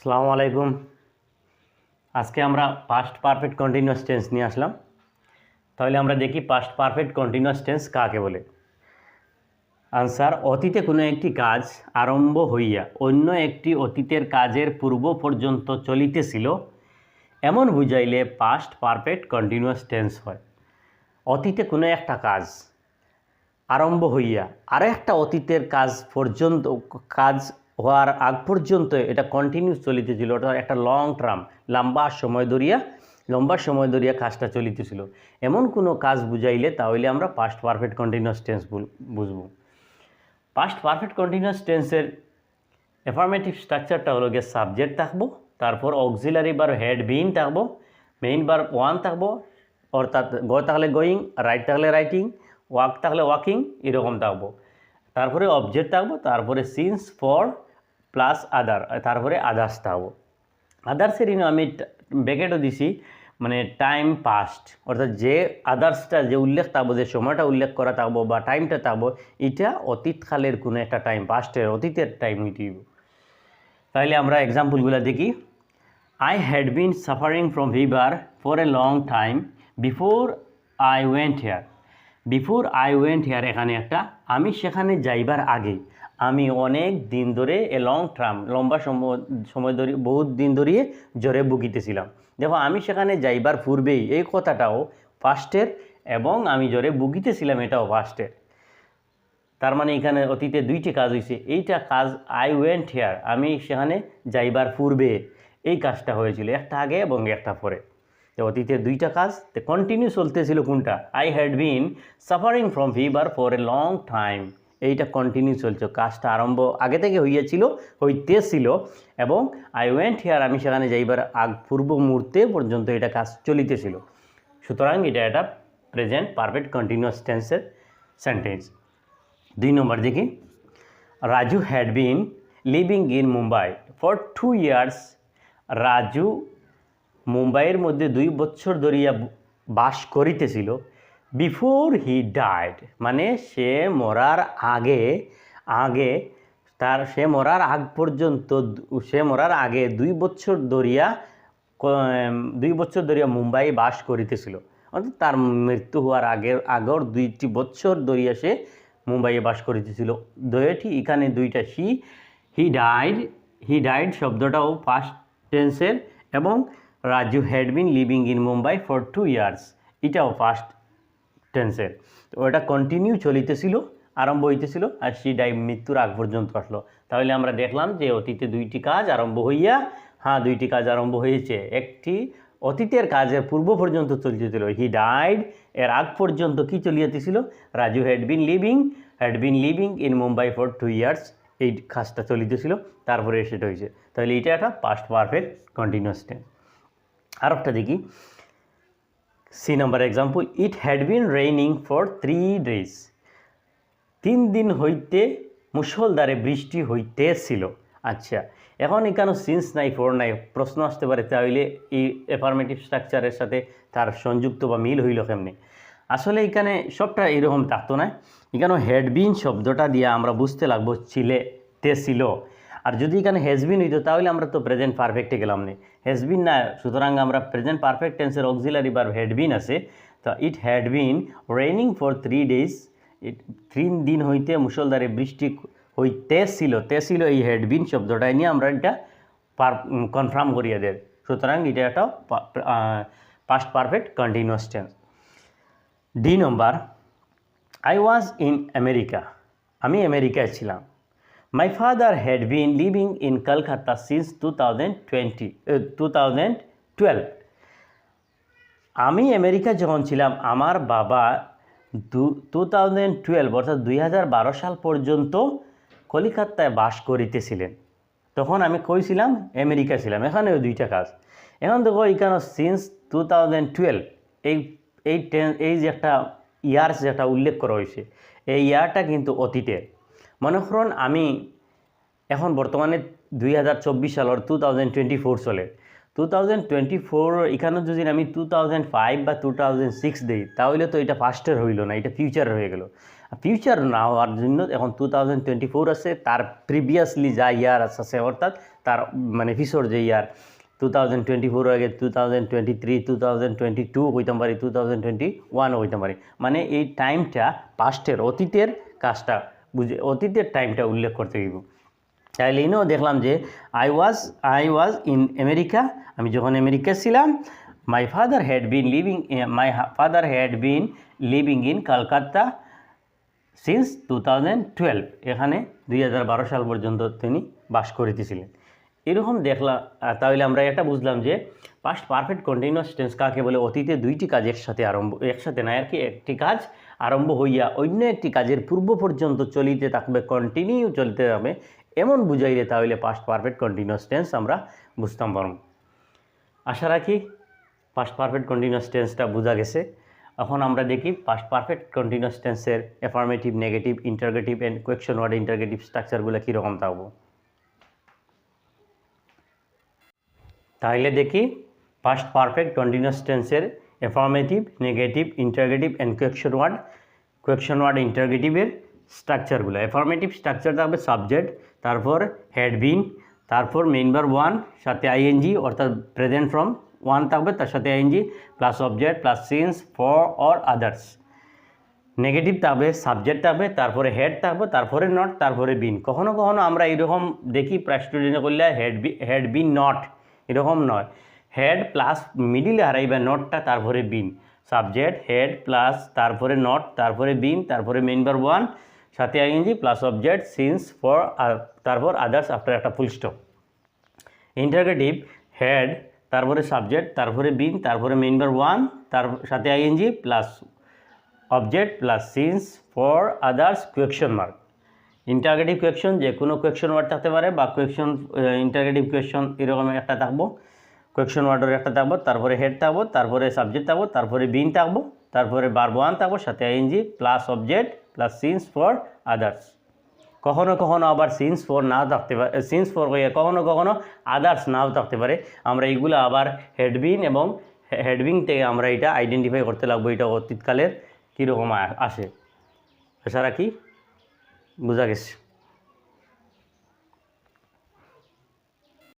আসসালামু আলাইকুম। আজকে আমরা পাস্ট পারফেক্ট কন্টিনিউয়াস টেন্স নিয়ে আসলাম। তাহলে আমরা দেখি পাস্ট পারফেক্ট কন্টিনিউয়াস টেন্স কাকে বলে। আনসার: অতীতে কোনো একটি কাজ আরম্ভ হইয়া অন্য একটি অতীতের কাজের পূর্ব পর্যন্ত চলিতেছিল এমন বুঝাইলে পাস্ট পারফেক্ট কন্টিনিউয়াস টেন্স হয়। অতীতে কোনো একটা কাজ আরম্ভ হইয়া আরও একটা অতীতের কাজ হওয়ার আগ পর্যন্ত এটা কন্টিনিউস চলিতেছিল, অর্থাৎ একটা লম্বা সময় ধরিয়া কাজটা চলিতেছিল এমন কোনো কাজ বুঝাইলে তাহলে আমরা পাস্ট পারফেক্ট কন্টিনিউয়াস টেন্স বুঝব। পাস্ট পারফেক্ট কন্টিনিউয়াস টেন্সের অ্যাফার্মেটিভ স্ট্রাকচারটা হলো গিয়ে সাবজেক্ট থাকবো, তারপর অক্সিলারি বার হেড বিন থাকবো, মেইন বার ওয়ান থাকবো, অর্থাৎ গো থাকলে গোয়িং, রাইট থাকলে রাইটিং, ওয়াক থাকলে ওয়াকিং, এরকম থাকবো। তারপরে অবজেক্ট থাকবো, তারপরে সিন্স, ফর প্লাস আদার, তারপরে আদার্স থাকবো। আদার্সের আমি ব্যাকেটও দিছি, মানে টাইম পাস্ট, অর্থাৎ যে আদার্সটা যে উল্লেখ থাকবো, যে সময়টা উল্লেখ করা থাকবো বা টাইমটা থাকবো, এটা অতীতকালের কোনো একটা টাইম, পাস্টের অতীতের টাইম হইতে। তাহলে আমরা এক্সাম্পলগুলো দেখি। I had been suffering from fever for a long time before I went here. এখানে একটা আমি সেখানে যাইবার আগে, আমি অনেক দিন ধরে লম্বা সময় ধরে বহুত দিন ধরিয়ে জ্বরে ভুগিতেছিলাম। দেখো, আমি সেখানে যাইবার পূর্বেই এই কথাটাও ফার্স্টের, এবং আমি জ্বরে ভুগিতেছিলাম এটাও ফার্স্টের। তার মানে এখানে অতীতে দুইটি কাজ হয়েছে। এইটা কাজ আই ওয়েন্ট হেয়ার, আমি সেখানে যাইবার পূর্বে এই কাজটা হয়েছিল, একটা আগে এবং একটা পরে। তো অতীতে দুইটা কাজ, তো কন্টিনিউ চলতেছিল কোনটা? I had been suffering from fever for a long time, এইটা কন্টিনিউ চলছে, কাজটা আরম্ভ আগে থেকে হইতেছিল, এবং আই ওয়েন্ট হেয়ার, আমি সেখানে যাইবার পূর্ব মুহূর্তে পর্যন্ত এটা কাজ চলিতেছিল। সুতরাং এটা একটা প্রেজেন্ট পারফেক্ট কন্টিনিউয়াস টেন্সের সেন্টেন্স। 2 নম্বর দেখি। Raju had been living in Mumbai for 2 years। Raju মুম্বাইয়ের মধ্যে 2 বছর ধরিয়া বাস করিতেছিল। বিফোর হি ডাইড, মানে সে মরার আগে 2 বছর ধরিয়া মুম্বাই বাস করিতেছিল, অর্থাৎ তার মৃত্যু হওয়ার আগের 2 বছর ধরিয়া সে মুম্বাইয়ে বাস করিতেছিল। এখানে দুইটা হি ডাইড শব্দটাও ফার্স্ট টেন্সের, এবং Raju had been living in Mumbai for 2 years, এটাও ফার্স্ট টেন্সের। তো ওটা কন্টিনিউ চলিতেছিল, আরম্ভ হইতেছিল, আর সি ডাই মৃত্যুর আগ পর্যন্ত আসলো। তাহলে আমরা দেখলাম যে অতীতে দুইটি কাজ আরম্ভ হয়েছে। একটি অতীতের কাজের পূর্ব পর্যন্ত চলিতেছিল, হি ডাইড, এর আগ পর্যন্ত কি চলিতেছিল? Raju had been living in Mumbai for 2 years, এই কাজটা চলিতেছিল, তারপরে সেটা হয়েছে। তাহলে এটা একটা পাস্ট পারফেক্ট কন্টিনিউয়াস টেন্স। আর একটা দেখি, C number example. It had been raining for 3 days। 3 দিন হইতে মুষলধারে বৃষ্টি হইতেছিল। আচ্ছা, এখন এখানে সিন্স নাই, ফর নাই, প্রশ্ন আসতে পারে তাহলে এই অ্যাফার্মেটিভ স্ট্রাকচারের সাথে তার সংযুক্ত বা মিল হইল কেমনি? আসলে এখানে সবটা এরকম থাকতো না। এখানে হ্যাডবিন শব্দটা দিয়ে আমরা বুঝতে লাগবো ছিল। আর যদি এখানে হ্যাজবিন হইতো তাহলে আমরা তো প্রেজেন্ট পারফেক্টে গেলাম না, হ্যাজবিন না, সুতরাং আমরা প্রেজেন্ট পারফেক্ট টেন্সের অক্সিলারি ভার্ব হ্যাডবিন আছে। তো ইট had been raining for 3 days, 3 দিন হইতে মুষলধারে বৃষ্টি হইতেছিল, এই হ্যাডবিন শব্দটা নিয়ে আমরা এটা কনফার্ম করিয়ে দেয়। সুতরাং এটা একটা past perfect continuous tense. D number. I was in America, আমি আমেরিকায় ছিলাম। My father had been living in Kolkata since 2012। আমি আমেরিকা যখন ছিলাম, আমার বাবা 2012 অর্থাৎ 2012 সাল পর্যন্ত কলিকাতায় বাস করিতেছিলেন। তখন আমি কই ছিলাম? আমেরিকা ছিলাম। এখানেও দুইটা কাজ। এখন দেখো, এখানে সিন্স 2012, এই যে একটা ইয়ার্স যেটা উল্লেখ করা হয়েছে, এই ইয়ারটা কিন্তু অতীতের। মনে করুন আমি এখন বর্তমানে 2024 সালের 2024 চলে, 2024 এখানে যদি আমি 2005 বা 2006 দিই তাহলে তো এটা পাস্টের হইল না, এটা ফিউচার হয়ে গেল। ফিউচার না হওয়ার জন্য এখন 2024 আছে, তার প্রিভিয়াসলি যা ইয়ার আছে অর্থাৎ তার মানে পিছর যে ইয়ার 2024 আগে 2023 2022 হইতে পারে, 2021 হইতে পারে, মানে এই টাইমটা পাস্টের অতীতের কাজটা বুঝে অতীতের টাইমটা উল্লেখ করতে হইব। তাহলে এনেও দেখলাম যে আই ওয়াজ ইন আমেরিকা, আমি যখন আমেরিকা ছিলাম, my father had been living in Kolkata since 2012, এখানে 2012 সাল পর্যন্ত তিনি বাস করিতেছিলেন। এরকম দেখলাম। তাহলে আমরা এটা বুঝলাম যে পাস্ট পারফেক্ট কন্টিনিউয়াস টেন্স কাকে বলে, অতীতে দুইটি কাজ একসাথে না আর কি, একটি কাজ আরম্ভ হইয়া অন্য একটি কাজের পূর্ব পর্যন্ত চলিতে থাকবে, কন্টিনিউ চলতে হবে, এমন বুঝাইলে তাহলে পাস্ট পারফেক্ট কন্টিনিউয়াস টেন্স আমরা বুঝতাম পারব। আশা রাখি পাস্ট পারফেক্ট কন্টিনিউয়াস টেন্সটা বোঝা গেছে। এখন আমরা দেখি পাস্ট পারফেক্ট কন্টিনিউয়াস টেন্সের affirmative, negative, interrogative and question word interrogative স্ট্রাকচারগুলো কীরকম থাকবো। তাহলে দেখি পাস্ট পারফেক্ট কন্টিনিউয়াস টেন্সের affirmative, negative, interrogative and question word ইন্টারগেটিভের স্ট্রাকচারগুলো। অ্যাফার্মেটিভ স্ট্রাকচার থাকবে সাবজেক্ট, তারপর হ্যাড বিন, তারপর মেইন ভার্ব ওয়ান সাথে আইএনজি অর্থাৎ প্রেজেন্ট ফর্ম ওয়ান থাকবে, তার সাথে ING plus object plus since, for or others. Negative থাকবে, সাবজেক্ট থাকবে, তারপরে হেড থাকবে, তারপরে নট, তারপরে বিন। কখনো কখনো আমরা এরকম দেখি প্রায় স্টুডেন্টে করলে হেড বিন নট, এরকম নয়, হেড প্লাস মিডিলে হারাইবে নটটা, তারপরে বিন, সাবজেক্ট হেড প্লাস তারপরে নট, তারপরে বিন, তারপরে মেইন ভার্ব ওয়ান সাথে ING plus object since, for, তারপর আদার্স আফটার একটা ফুল স্টপ। ইন্টারগেটিভ হেড, তারপরে সাবজেক্ট, তারপরে বিন, তারপরে মেইন ভার্ব ওয়ান, তার সাথে ING plus object plus since, for, others, question mark. Interrogative question যে কোনো কোয়েকশন ওয়ার্ড থাকতে পারে, বা কোয়েকশন ইন্টারগেটিভ কোয়েকশন এরকম একটা থাকবো, কোয়েকশন ওয়ার্ডের একটা থাকবো, তারপরে হেড থাকবো, তারপরে সাবজেক্ট থাকবো, তারপরে বিন থাকবো, তারপরে ভার্ব ওয়ান থাকবো, সাথে ING plus object plus since, for, others. কখনো কখনো আবার সিন্স ফর নাও থাকতে পারে, সিন্স ফর হয়ে কখনো কখনো আদার্স নাও থাকতে পারে। আমরা এইগুলো আবার হেডবিন এবং হেডবিন থেকে আমরা এটা আইডেন্টিফাই করতে লাগবো, এটা অতীতকালের কীরকম আসে। আশা রাখি বোঝা গেছে।